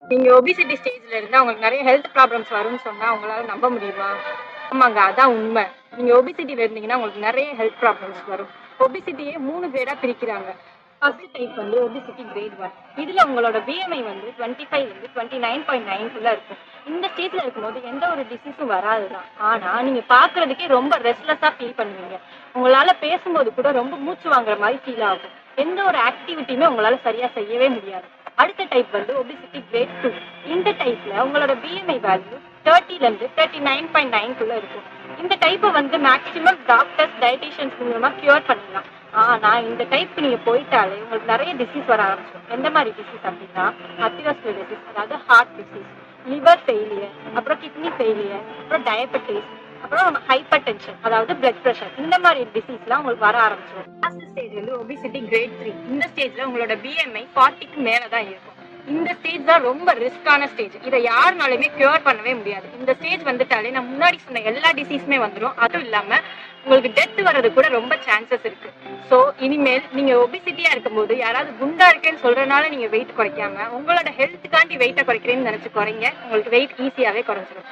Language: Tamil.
நீங்க ஒபிசிட்டி ஸ்டேஜ்ல இருந்தா உங்களுக்கு நெறைய ஹெல்த் ப்ராப்ளம்ஸ் வரும்னு சொன்னா உங்களால நம்ப முடியுமா? ஆமாங்க. அதான் உண்ம. நீங்க ஒபிசிட்டில இருந்தீங்கன்னா உங்களுக்கு நெறைய ஹெல்த் ப்ராப்ளம்ஸ் வரும். ஒபிசிட்டியே 3 கிரேடா பிரிக்கிறாங்க. ஃபர்ஸ்ட் டைப் வந்து ஒபிசிட்டி கிரேட் 1. இதுல உங்களோட பிஎம்ஐ வந்து 25 இருந்து 29.9க்குள்ள இருக்கும். இந்த ஸ்டேஜ்ல இருக்கும்போது எந்த ஒரு டிசீஸும் வராதுதான். ஆனா நீங்க பார்க்கறதுக்கே ரொம்ப ரெஸ்ட்லெஸ்ஸா ஃபீல் பண்ணுவீங்க. உங்களால பேசும்போது கூட ரொம்ப மூச்சு வாங்குற மாரி ஃபீல் ஆகும். எந்த ஒரு ஆக்டிவிட்டியுமே உங்களால சரியா செய்யவே முடியாது. அடுத்த டைப் வந்து ஒபிசிட்டி கிரேட் 2. இந்த டைப்ல உங்களோட பிஎம்ஐ வேல்யூ 30ல இருந்து 39.9க்குள்ள இருக்கும். இந்த டைப்பை வந்து மேக்ஸிமம் டாக்டர்ஸ் டயட்டிஷியன்ஸ் மூலமா கியூர் பண்ணிடலாம். ஆனா இந்த டைப் நீங்க போயிட்டாலே உங்களுக்கு நிறைய டிசீஸ் வர ஆரம்பிச்சிடும். எந்த மாதிரி டிசீஸ் அப்படின்னா அத்திரோஸ்க்ளரோசிஸ், அதாவது ஹார்ட் டிசீஸ், லிவர் ஃபெயிலியர், அப்புறம் கிட்னி ஃபெயிலியர், அப்புறம் டயபெட்டிஸ், அப்புறம் ஹைப்பர் டென்ஷன், அதாவது பிளட் ப்ரெஷர், இந்த மாதிரி டிசீஸ்லாம் உங்களுக்கு வர ஆரம்பிச்சிடும். லாஸ்ட் ஸ்டேஜ் வந்து ஒபிசிட்டி கிரேட் 3. இந்த ஸ்டேஜ்ல உங்களோட பிஎம்ஐ 40க்கு மேல தான் இருக்கும். இந்த ஸ்டேஜ் தான் ரொம்ப ரிஸ்கான ஸ்டேஜ். இதை யாருனாலுமே கியூர் பண்ணவே முடியாது. இந்த ஸ்டேஜ் வந்துட்டாலே நான் முன்னாடி சொன்ன எல்லா டிசீஸுமே வந்துடும். அதுவும் இல்லாம உங்களுக்கு டெத் வர்றது கூட ரொம்ப சான்சஸ் இருக்கு. ஸோ இனிமேல் நீங்க ஒபிசிட்டியா இருக்கும்போது யாராவது குண்டா இருக்கேன்னு சொல்றதுனால நீங்க வெயிட் குறைக்காம உங்களோட ஹெல்த்துக்காண்டி வெயிட்டை குறைக்கிறேன்னு நினைச்சு குறைங்க. உங்களுக்கு வெயிட் ஈஸியாவே குறைஞ்சிடும்.